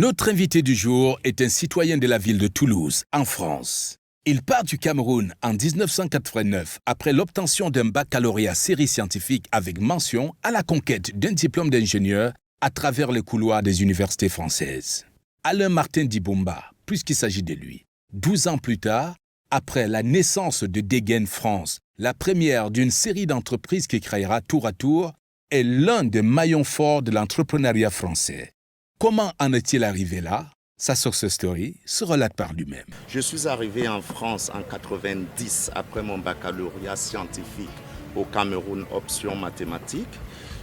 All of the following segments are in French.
Notre invité du jour est un citoyen de la ville de Toulouse, en France. Il part du Cameroun en 1989 après l'obtention d'un baccalauréat série scientifique avec mention à la conquête d'un diplôme d'ingénieur à travers les couloirs des universités françaises. Alain Martin Dibumba, puisqu'il s'agit de lui. 12 ans plus tard, après la naissance de Degen France, la première d'une série d'entreprises qui créera tour à tour, est l'un des maillons forts de l'entrepreneuriat français. Comment en est-il arrivé là? Sa source story se relate par lui-même. Je suis arrivé en France en 90 après mon baccalauréat scientifique au Cameroun, option mathématiques.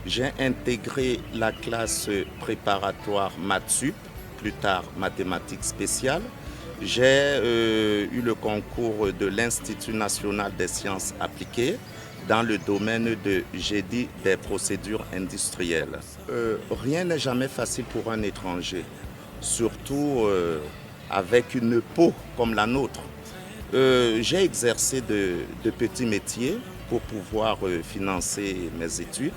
J'ai intégré la classe préparatoire Mathsup, plus tard mathématiques spéciales. J'ai eu le concours de l'Institut national des sciences appliquées dans le domaine de génie des procédures industrielles. Rien n'est jamais facile pour un étranger, surtout avec une peau comme la nôtre. J'ai exercé de petits métiers pour pouvoir financer mes études.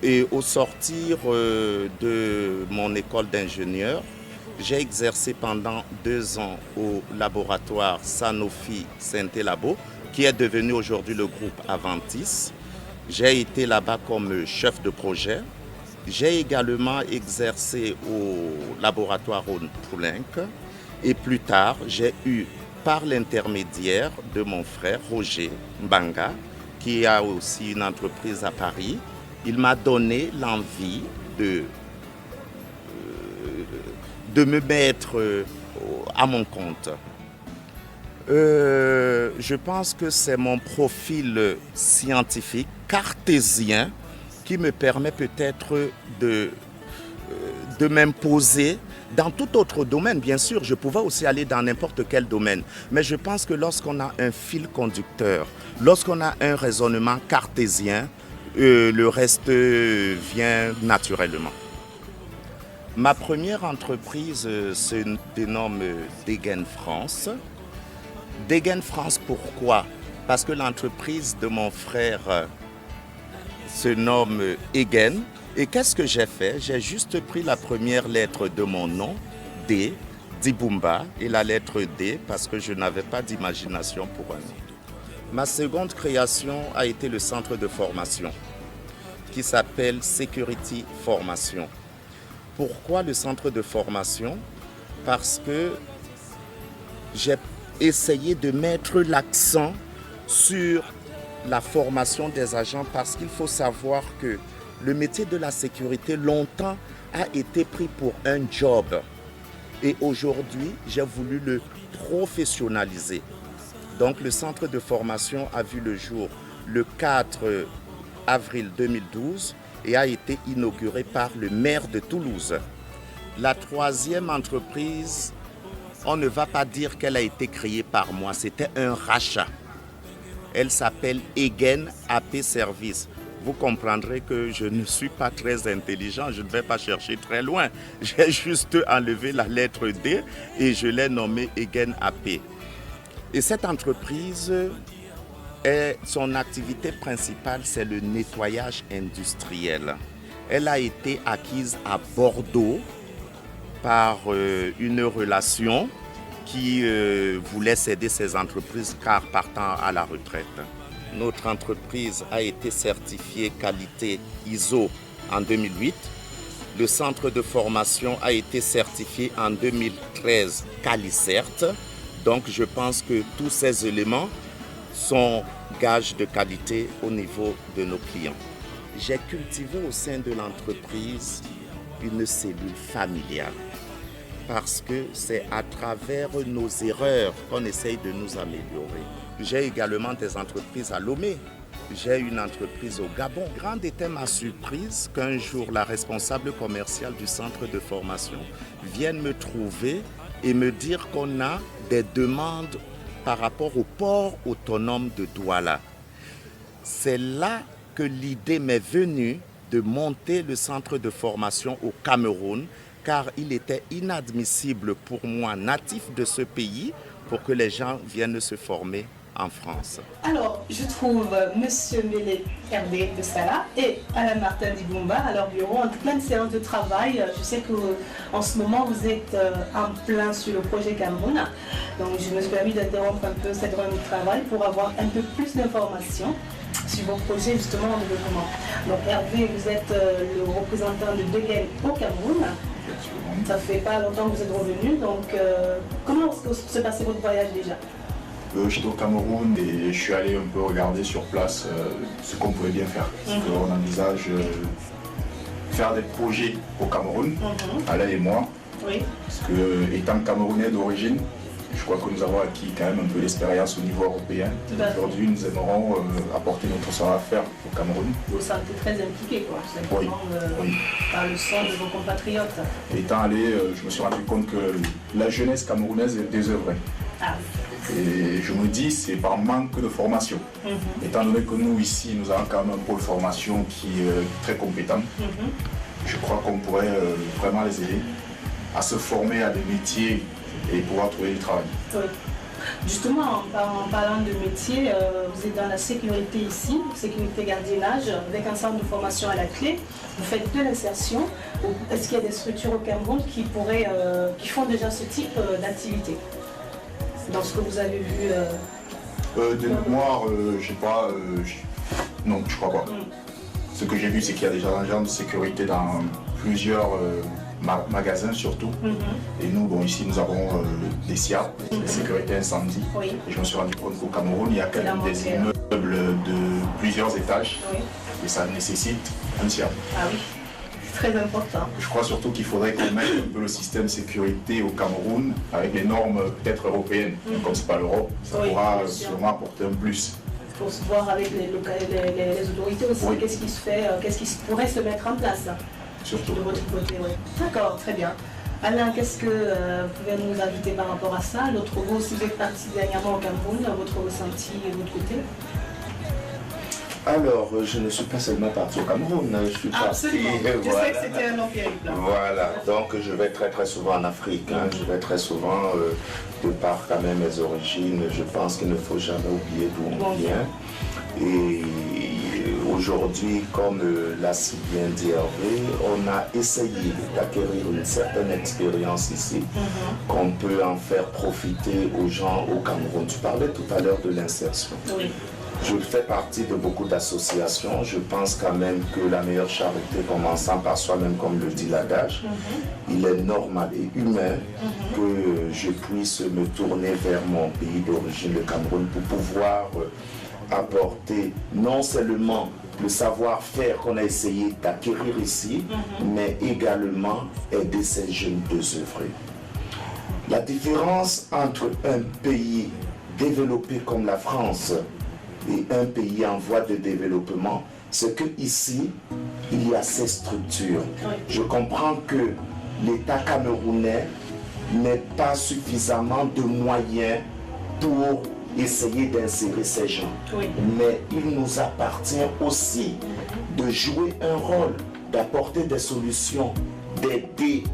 Et au sortir de mon école d'ingénieur, j'ai exercé pendant 2 ans au laboratoire Sanofi Syntelabo, qui est devenu aujourd'hui le groupe Aventis. J'ai été là-bas comme chef de projet. J'ai également exercé au laboratoire Poulenc. Et plus tard, j'ai eu, par l'intermédiaire de mon frère Roger Mbanga, qui a aussi une entreprise à Paris, il m'a donné l'envie de me mettre à mon compte. Je pense que c'est mon profil scientifique, cartésien, qui me permet peut-être de m'imposer dans tout autre domaine. Bien sûr, je pouvais aussi aller dans n'importe quel domaine. Mais je pense que lorsqu'on a un fil conducteur, lorsqu'on a un raisonnement cartésien, le reste vient naturellement. Ma première entreprise se dénomme Degen France. Degen France, pourquoi? Parce que l'entreprise de mon frère se nomme Egen. Et qu'est-ce que j'ai fait? J'ai juste pris la première lettre de mon nom, D, Dibumba, et la lettre D parce que je n'avais pas d'imagination pour un nom. Ma seconde création a été le centre de formation qui s'appelle Security Formation. Pourquoi le centre de formation? Parce que j'ai essayé de mettre l'accent sur la formation des agents parce qu'il faut savoir que le métier de la sécurité longtemps a été pris pour un job. Et aujourd'hui, j'ai voulu le professionnaliser. Donc le centre de formation a vu le jour le 4 avril 2012 et a été inauguré par le maire de Toulouse. La troisième entreprise, on ne va pas dire qu'elle a été créée par moi, c'était un rachat. Elle s'appelle Egen AP Service. Vous comprendrez que je ne suis pas très intelligent, je ne vais pas chercher très loin. J'ai juste enlevé la lettre D et je l'ai nommée Egen AP. Et cette entreprise, son activité principale, c'est le nettoyage industriel. Elle a été acquise à Bordeaux par une relation qui voulait céder ses entreprises car partant à la retraite. Notre entreprise a été certifiée qualité ISO en 2008. Le centre de formation a été certifié en 2013 Calicert. Donc je pense que tous ces éléments sont gages de qualité au niveau de nos clients. J'ai cultivé au sein de l'entreprise une cellule familiale parce que c'est à travers nos erreurs qu'on essaye de nous améliorer. J'ai également des entreprises à Lomé. J'ai une entreprise au Gabon. Grande était ma surprise qu'un jour la responsable commerciale du centre de formation vienne me trouver et me dire qu'on a des demandes par rapport au port autonome de Douala. C'est là que l'idée m'est venue de monter le centre de formation au Cameroun, car il était inadmissible pour moi, natif de ce pays, pour que les gens viennent se former en France. Alors, je trouve Monsieur Mélé Hervé de Sala et Alain Martin Dibumba à leur bureau en pleine séance de travail. Je sais qu'en ce moment, vous êtes en plein sur le projet Cameroun. Donc, je me suis permis d'interrompre un peu cette réunion de travail pour avoir un peu plus d'informations sur vos projets justement en développement. Donc, Hervé, vous êtes le représentant de Degen au Cameroun. Ça fait pas longtemps que vous êtes revenu, donc comment s'est passé votre voyage déjà? J'étais au Cameroun et je suis allé un peu regarder sur place ce qu'on pouvait bien faire. Parce qu'on envisage faire des projets au Cameroun, Alain et moi. Oui. Parce que étant Camerounais d'origine, je crois que nous avons acquis quand même un peu d'expérience au niveau européen. Aujourd'hui, nous aimerons apporter notre savoir-faire au Cameroun. Vous vous sentez très impliqué, quoi, Oui. Par le sang de vos compatriotes. Étant allé, je me suis rendu compte que la jeunesse camerounaise est désœuvrée. Ah. Et je me dis, c'est par manque de formation. Étant donné que nous, ici, nous avons quand même un pôle formation qui est très compétent, je crois qu'on pourrait vraiment les aider à se former à des métiers et pouvoir trouver du travail. Oui. Justement, en parlant de métier, vous êtes dans la sécurité ici, sécurité gardiennage, avec un centre de formation à la clé. Vous faites de l'insertion. Est-ce qu'il y a des structures au Cameroun qui font déjà ce type d'activité? Dans ce que vous avez vu De mémoire, non, je crois pas. Ce que j'ai vu, c'est qu'il y a déjà un genre de sécurité dans plusieurs magasins surtout. Et nous, ici, nous avons des SIA, des sécurités incendie. Oui. Et je me suis rendu compte qu'au Cameroun, il y a quand même des immeubles de plusieurs étages. Oui. Et ça nécite un SIA. Ah oui, c'est très important. Je crois surtout qu'il faudrait qu'on mette un peu le système de sécurité au Cameroun avec les normes peut-être européennes. Comme c'est pas l'Europe, ça pourra sûrement apporter un plus. Pour se voir avec les autorités aussi, qu'est-ce qui se fait, qu'est-ce qui pourrait se mettre en place là, surtout de votre côté, oui. D'accord, très bien. Alain, qu'est-ce que vous pouvez nous ajouter par rapport à ça? Vous aussi, vous êtes parti dernièrement au Cameroun, votre ressenti de votre côté? Alors, je ne suis pas seulement parti au Cameroun, je suis parti... Absolument, je sais que c'était un long périple. Voilà, donc je vais très très souvent en Afrique, je vais très souvent, de par quand même mes origines, je pense qu'il ne faut jamais oublier d'où on vient. Et aujourd'hui, comme l'a si bien dit Hervé, on a essayé d'acquérir une certaine expérience ici, qu'on peut en faire profiter aux gens au Cameroun. Tu parlais tout à l'heure de l'insertion. Oui. Je fais partie de beaucoup d'associations. Je pense quand même que la meilleure charité, commençant par soi-même, comme le dit l'adage, il est normal et humain que je puisse me tourner vers mon pays d'origine, le Cameroun, pour pouvoir apporter non seulement le savoir-faire qu'on a essayé d'acquérir ici, mais également aider ces jeunes désœuvrés. La différence entre un pays développé comme la France et un pays en voie de développement, c'est que ici, il y a ces structures. Je comprends que l'État camerounais n'ait pas suffisamment de moyens pour essayer d'insérer ces gens. Mais il nous appartient aussi de jouer un rôle, d'apporter des solutions, d'aider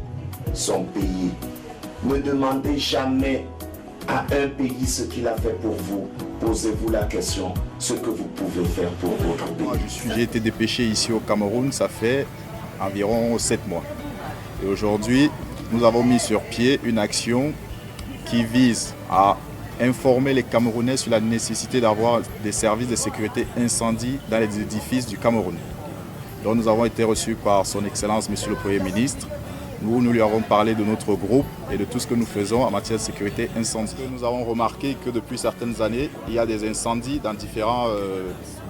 son pays. Ne demandez jamais à un pays ce qu'il a fait pour vous. Posez-vous la question, ce que vous pouvez faire pour votre pays. J'ai été dépêché ici au Cameroun, ça fait environ 7 mois. Et aujourd'hui, nous avons mis sur pied une action qui vise à informer les Camerounais sur la nécessité d'avoir des services de sécurité incendie dans les édifices du Cameroun. Donc nous avons été reçus par son Excellence, Monsieur le Premier ministre. Nous lui avons parlé de notre groupe et de tout ce que nous faisons en matière de sécurité incendie. Nous avons remarqué que depuis certaines années, il y a des incendies dans différents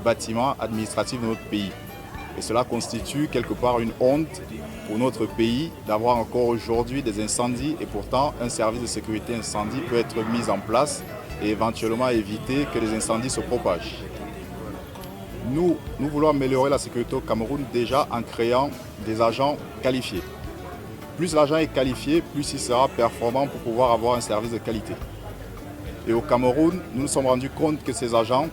bâtiments administratifs de notre pays. Et cela constitue quelque part une honte pour notre pays d'avoir encore aujourd'hui des incendies et pourtant un service de sécurité incendie peut être mis en place et éventuellement éviter que les incendies se propagent. Nous voulons améliorer la sécurité au Cameroun déjà en créant des agents qualifiés. Plus l'agent est qualifié, plus il sera performant pour pouvoir avoir un service de qualité. Et au Cameroun, nous nous sommes rendus compte que ces agents,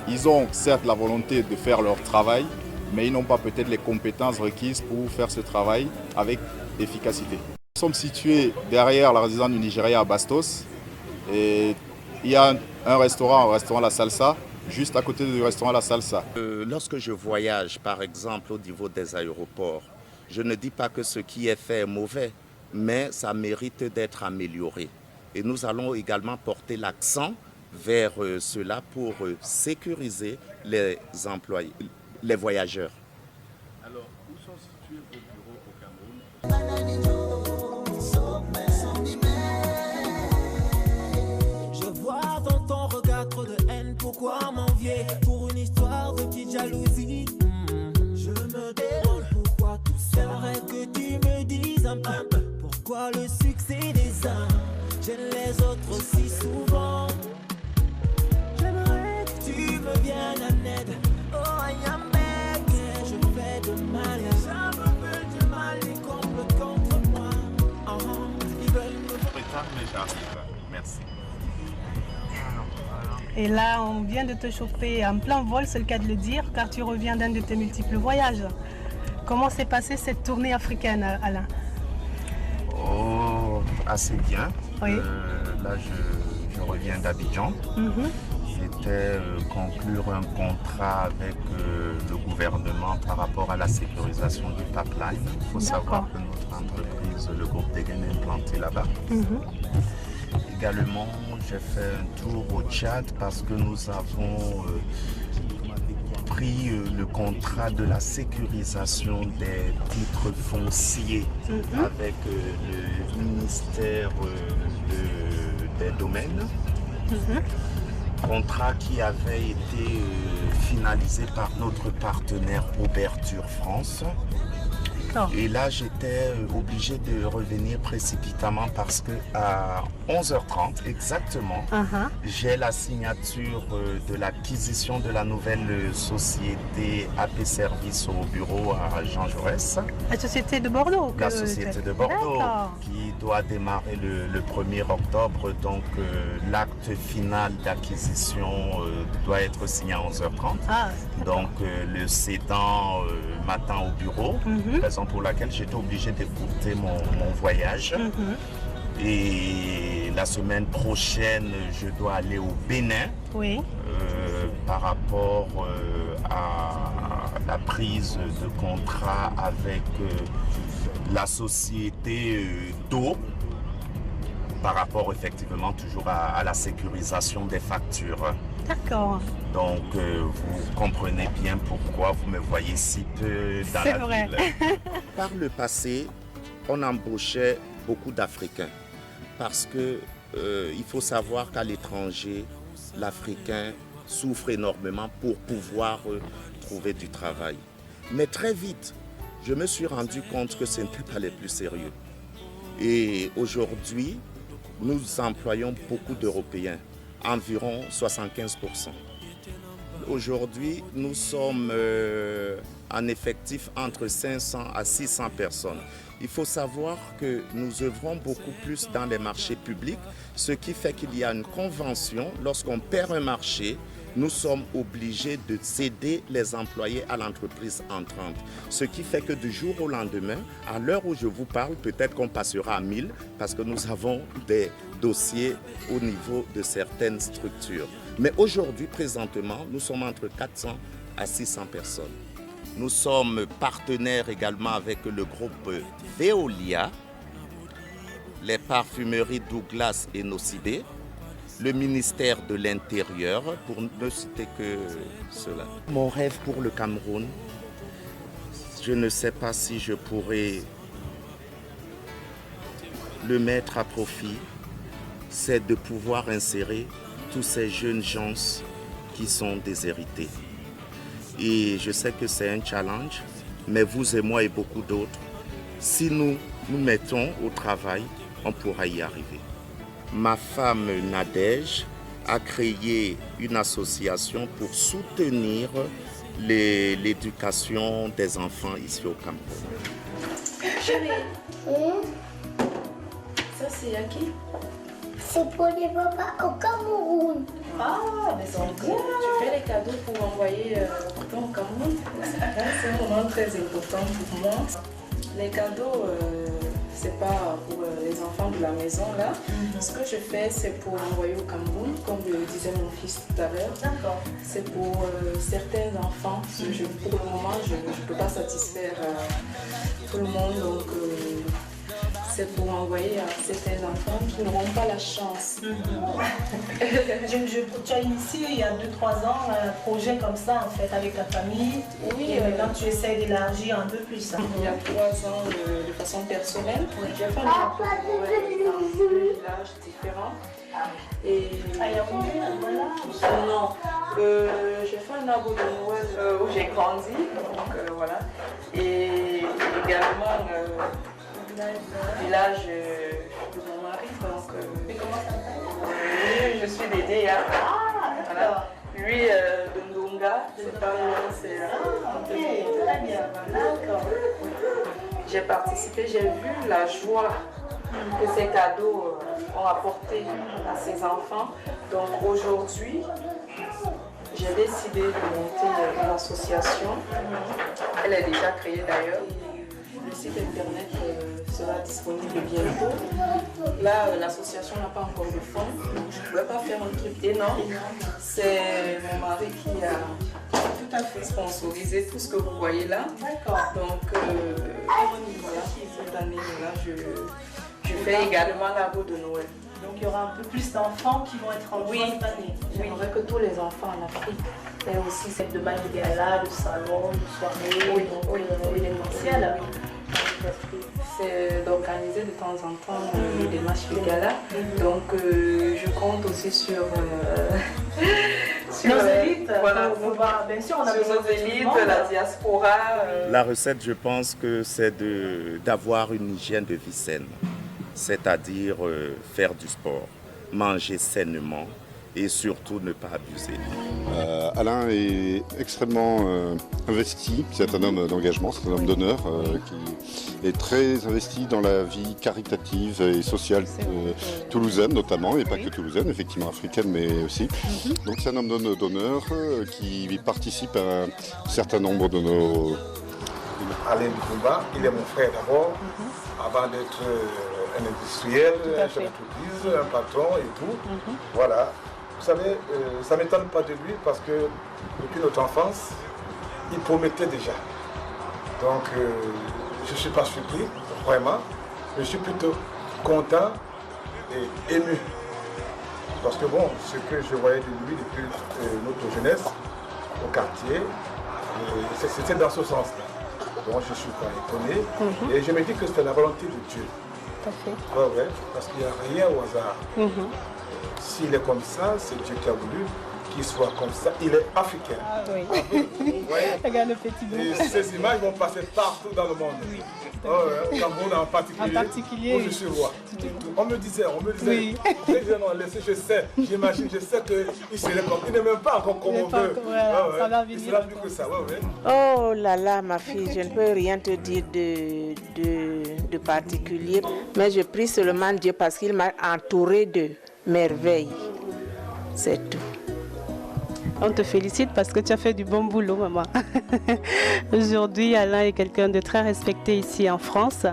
ils ont certes la volonté de faire leur travail, mais ils n'ont pas peut-être les compétences requises pour faire ce travail avec efficacité. Nous sommes situés derrière la résidence du Nigeria à Bastos et il y a un restaurant La Salsa, juste à côté du restaurant La Salsa. Lorsque je voyage, par exemple, au niveau des aéroports, je ne dis pas que ce qui est fait est mauvais, mais ça mérite d'être amélioré. Et nous allons également porter l'accent vers cela pour sécuriser les employés, les voyageurs. Alors, où sont situés vos bureaux au Cameroun? Je vois dans ton regard trop de haine, pourquoi m'envier pour une histoire de petite jalousie? Je me demande pourquoi tout ça. J'aimerais que tu me dises un peu pourquoi le succès des uns gêne les autres aussi souvent. J'aimerais que tu me viennes en aide. Oh, I am begging. Je fais de mal, ça me fait du mal, ils complotent contre moi. Ils veulent me Prétendre, mais j'arrive. Merci. Et là, on vient de te choper en plein vol, c'est le cas de le dire, car tu reviens d'un de tes multiples voyages. Comment s'est passée cette tournée africaine, Alain? Oh, assez bien. Oui. Là, je reviens d'Abidjan. C'était conclure un contrat avec le gouvernement par rapport à la sécurisation du pipeline. Il faut savoir que notre entreprise, le groupe Degen, est implanté là-bas. Également, j'ai fait un tour au Tchad parce que nous avons pris le contrat de la sécurisation des titres fonciers avec le ministère des Domaines. Contrat qui avait été finalisé par notre partenaire Auberture France. Et là, j'étais obligé de revenir précipitamment parce que à 11h30 exactement, j'ai la signature de l'acquisition de la nouvelle société AP Service au bureau à Jean Jaurès. La société de Bordeaux. La société de Bordeaux qui doit démarrer le 1er octobre. Donc l'acte final d'acquisition doit être signé à 11h30. Donc le cédant m'attend au bureau. Raison pour laquelle j'étais obligé d'écouter mon voyage. Et la semaine prochaine, je dois aller au Bénin par rapport à la prise de contrat avec la société d'eau par rapport effectivement toujours à la sécurisation des factures. D'accord. Donc, vous comprenez bien pourquoi vous me voyez si peu dans la ville. Par le passé, on embauchait beaucoup d'Africains parce que il faut savoir qu'à l'étranger, l'Africain souffre énormément pour pouvoir trouver du travail. Mais très vite, je me suis rendu compte que ce n'était pas les plus sérieux. Et aujourd'hui, nous employons beaucoup d'Européens, environ 75%. Aujourd'hui, nous sommes en effectif entre 500 à 600 personnes. Il faut savoir que nous œuvrons beaucoup plus dans les marchés publics, ce qui fait qu'il y a une convention. Lorsqu'on perd un marché, nous sommes obligés de céder les employés à l'entreprise entrante. Ce qui fait que du jour au lendemain, à l'heure où je vous parle, peut-être qu'on passera à 1000 parce que nous avons des dossiers au niveau de certaines structures. Mais aujourd'hui, présentement, nous sommes entre 400 à 600 personnes. Nous sommes partenaires également avec le groupe Veolia, les parfumeries Douglas et Nocibé, le ministère de l'Intérieur, pour ne citer que cela. Mon rêve pour le Cameroun, je ne sais pas si je pourrais le mettre à profit, c'est de pouvoir insérer tous ces jeunes gens qui sont déshérités. Et je sais que c'est un challenge, mais vous et moi et beaucoup d'autres, si nous nous mettons au travail, on pourra y arriver. Ma femme Nadège a créé une association pour soutenir l'éducation des enfants ici au Cameroun. Chérie, ça c'est à qui? C'est pour les papas au Cameroun. Ah, mais c'est bien. Tu fais les cadeaux pour envoyer au Cameroun. C'est un moment très important pour moi. Les cadeaux, c'est pas pour les enfants de la maison là. Ce que je fais, c'est pour envoyer au Cameroun, comme le disait mon fils tout à l'heure. D'accord. C'est pour certains enfants. Pour le moment, je ne peux pas satisfaire tout le monde, donc c'est pour envoyer à certains enfants qui n'auront pas la chance. Tu as initié il y a 2-3 ans un projet comme ça en fait avec ta famille. Oui, et maintenant tu essaies d'élargir un peu plus. Il y a 3 ans, de façon personnelle, j'ai fait un labo dans 2 villages différents. Et voilà. non, j'ai fait un labo de Noël où j'ai grandi, donc voilà. Et également village de mon mari, donc je suis Dédé. Voilà. Lui de Ndonga, c'est pas loin, c'est très bien, d'accord. J'ai participé, j'ai vu la joie que ces cadeaux ont apporté à ces enfants. Donc aujourd'hui, j'ai décidé de monter une association. Elle est déjà créée d'ailleurs. Le site internet sera disponible bientôt. Là, l'association n'a pas encore de fonds, donc je ne pouvais pas faire un truc énorme. C'est mon mari qui a tout à fait sponsorisé tout ce que vous voyez là. D'accord. Donc, voilà, cette année-là, je fais également labo de Noël. Donc il y aura un peu plus d'enfants qui vont être en joie cette année. J'aimerais que tous les enfants en Afrique aient aussi cette De Gala, de salon, de soirée, événementiel. C'est d'organiser de temps en temps des matchs de gala. Donc je compte aussi sur nos élites. Voilà, Bien sûr, on a sur besoin nos élites, la diaspora. La recette, je pense que c'est d'avoir une hygiène de vie saine, c'est-à-dire faire du sport, manger sainement et surtout ne pas abuser. Alain est extrêmement investi, c'est un homme d'engagement, c'est un homme d'honneur qui est très investi dans la vie caritative et sociale toulousaine notamment, et pas que toulousaine, effectivement africaine mais aussi. Donc c'est un homme d'honneur qui participe à un certain nombre de nos... Alain Bumba, il est mon frère d'abord, avant d'être un industriel, un chef d'entreprise, un patron et tout. Voilà. Vous savez, ça ne m'étonne pas de lui parce que depuis notre enfance, il promettait déjà. Donc, je ne suis pas surpris, vraiment. Je suis plutôt content et ému. Parce que bon, ce que je voyais de lui depuis notre jeunesse au quartier, c'était dans ce sens-là. Donc, je ne suis pas étonné. Et je me dis que c'était la volonté de Dieu. Tout à fait. Ouais, parce qu'il n'y a rien au hasard. S'il est comme ça, c'est Dieu qui a voulu qu'il soit comme ça. Il est africain. Ah oui. Regarde le petit bout. Et ces images vont passer partout dans le monde. Au Cameroun en particulier. Où je suis roi. On me disait, Oui. je sais, j'imagine, je sais qu'il serait comme. Il n'est même pas encore comme on veut. Ça va venir. Il sera plus que ça. Oh là là, ma fille, je ne peux rien te dire de particulier. Mais je prie seulement Dieu parce qu'il m'a entouré de merveilles. C'est tout. On te félicite parce que tu as fait du bon boulot, maman. Aujourd'hui, Alain est quelqu'un de très respecté ici en France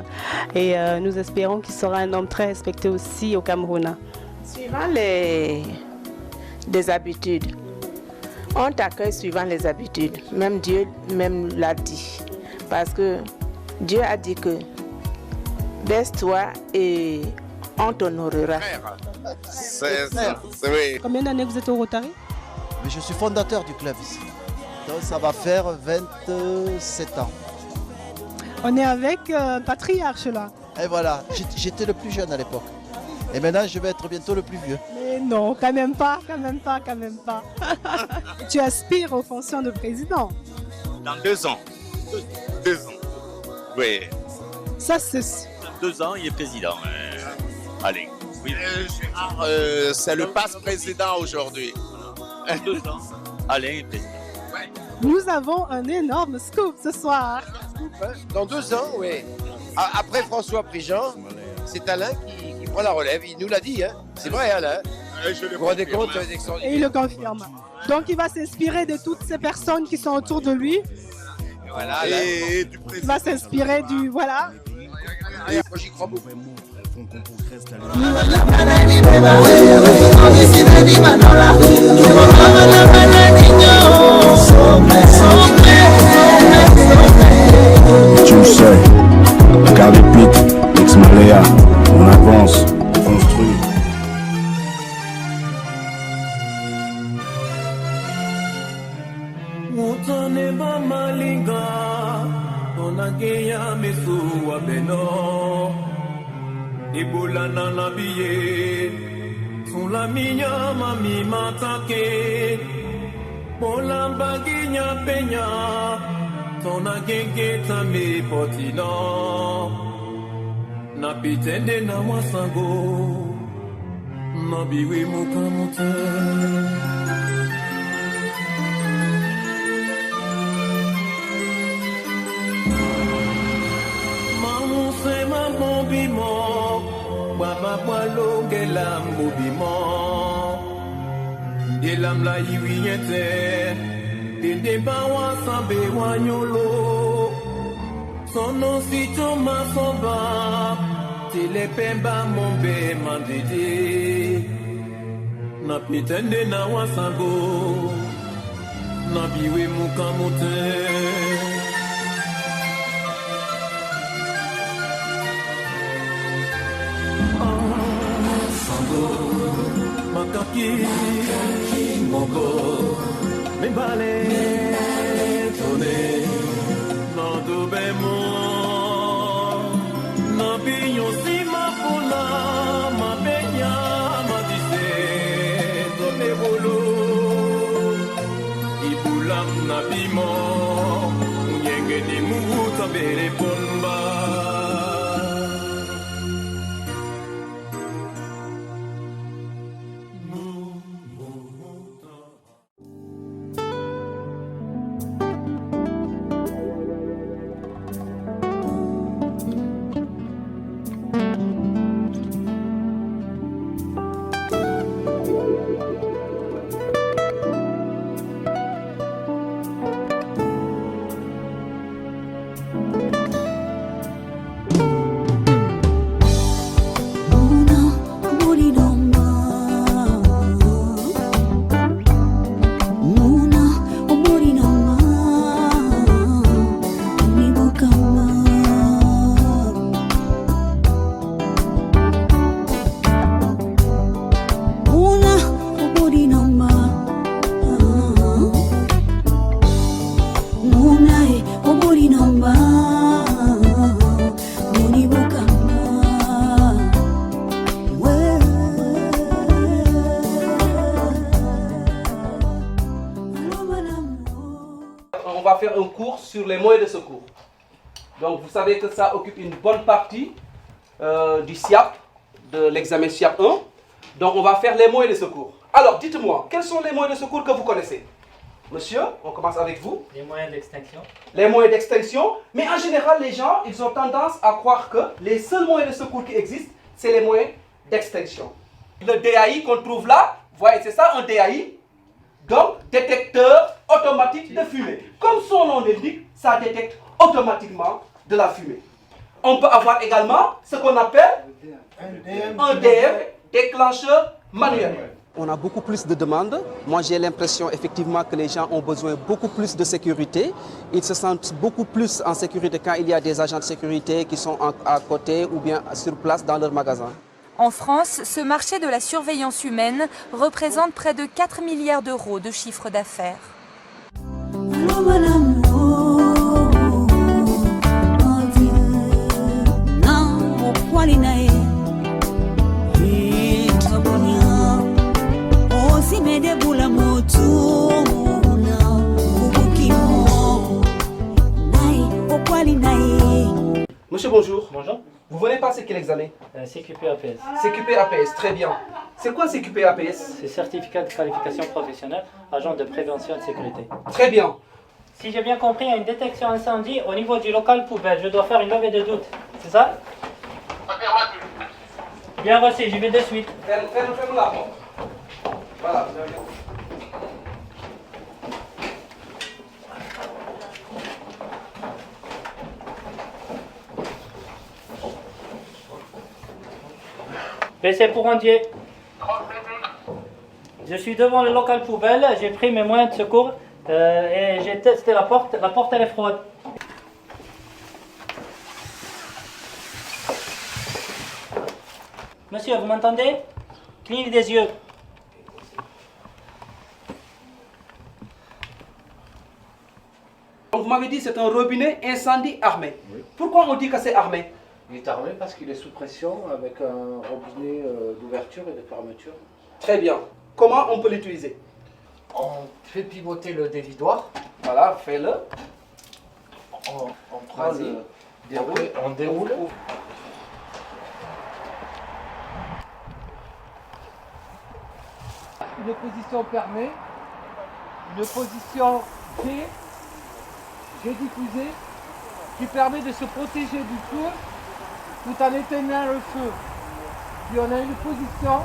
et nous espérons qu'il sera un homme très respecté aussi au Cameroun. Suivant des habitudes. On t'accueille suivant les habitudes. Même Dieu l'a dit. Parce que Dieu a dit que baisse-toi et on t'honorera. C'est oui. Combien d'années vous êtes au Rotary? Mais je suis fondateur du club ici. Donc ça va faire 27 ans. On est avec un patriarche là. Et voilà, j'étais le plus jeune à l'époque. Et maintenant je vais être bientôt le plus vieux. Mais non, quand même pas. Tu aspires aux fonctions de président. Dans 2 ans. 2 ans. Oui. Ça c'est... Dans 2 ans, il est président. Allez. Oui. C'est le passe-président aujourd'hui. 2 ans. Alain est président. Nous avons un énorme scoop ce soir. Dans 2 ans, oui. Après François Prigent, c'est Alain qui prend la relève. Il nous l'a dit, hein. C'est vrai, Alain. Vous vous rendez compte? Et il le confirme. Donc il va s'inspirer de toutes ces personnes qui sont autour de lui. Voilà, il va s'inspirer du... Voilà. J'y crois. crois beaucoup. Tu le sais, Cardipite, ex-Maléa, on avance, on construit. Mutane ba malinga, onageya mesu wa beno. Ebola na nabiye, sula minya mami matake. Bola baginya penya, tona genge tame potino. Na pitende na wasango, na biwe mukamote. Baba palo gelam bobimo Delam la yiwiyete Dede bawa sabe wanyolo Sono sito masoba Telepemba mombe mandede Na pitende na wasago Na biwe mukamote Makaki, Mogo, Mbale, Tone, Nando Bemo, Nabinyo Sima Pula, Mabenya, Madise, Tone Bolo, Ipulam Nabimo, Unyenge di Muta Bere Pomba. On va faire un cours sur les moyens de secours. Donc vous savez que ça occupe une bonne partie du SIAP, de l'examen SIAP 1. Donc on va faire les moyens de secours. Alors dites-moi, quels sont les moyens de secours que vous connaissez? Monsieur, on commence avec vous. Les moyens d'extinction. Les moyens d'extinction. Mais en général, les gens, ils ont tendance à croire que les seuls moyens de secours qui existent, c'est les moyens d'extinction. Le DAI qu'on trouve là, vous voyez, c'est ça un DAI. Donc, détecteur automatique de fumée. Comme son nom l'indique, ça détecte automatiquement de la fumée. On peut avoir également ce qu'on appelle un DM, déclencheur manuel. On a beaucoup plus de demandes. Moi, j'ai l'impression effectivement que les gens ont besoin beaucoup plus de sécurité. Ils se sentent beaucoup plus en sécurité quand il y a des agents de sécurité qui sont à côté ou bien sur place dans leur magasin. En France, ce marché de la surveillance humaine représente près de 4 milliards d'euros de chiffre d'affaires. Monsieur, bonjour. Bonjour. Vous venez passer quel examen? CQP APS. CQP APS, très bien. C'est quoi CQP APS? C'est certificat de qualification professionnelle, agent de prévention et de sécurité. Très bien. Si j'ai bien compris, il y a une détection incendie au niveau du local poubelle. Je dois faire une levée de doute, c'est ça? Bien reçu, j'y vais de suite. Fais-nous la porte. Voilà, vous avez bien. PC pour Andier. Je suis devant le local poubelle, j'ai pris mes moyens de secours et j'ai testé la porte elle est froide. Monsieur, vous m'entendez? Clignez des yeux. Donc vous m'avez dit que c'est un robinet incendie armé. Oui. Pourquoi on dit que c'est armé? Il est armé parce qu'il est sous pression avec un robinet d'ouverture et de fermeture. Très bien. Comment on peut l'utiliser? On fait pivoter le dévidoir. Voilà, fais-le. On prend le déroule. On déroule. Une position permet, une position G diffusé, qui permet de se protéger du feu tout en éteignant le feu. Puis on a une position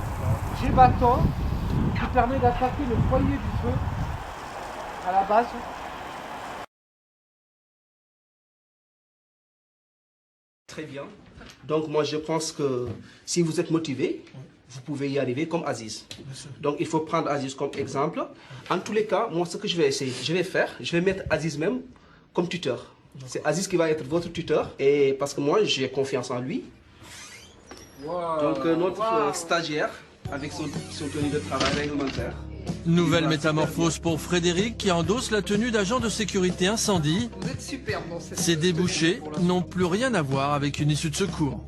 G bâton qui permet d'attaquer le foyer du feu à la base. Très bien. Donc moi je pense que si vous êtes motivé, vous pouvez y arriver comme Aziz. Donc il faut prendre Aziz comme exemple. En tous les cas, moi ce que je vais essayer, je vais mettre Aziz même comme tuteur. C'est Aziz qui va être votre tuteur et parce que moi j'ai confiance en lui. Wow. Donc notre stagiaire avec son tenue de travail réglementaire. Nouvelle métamorphose pour Frédéric qui endosse la tenue d'agent de sécurité incendie. Vous êtes superbe dans cette... Ces débouchés n'ont plus rien à voir avec une issue de secours.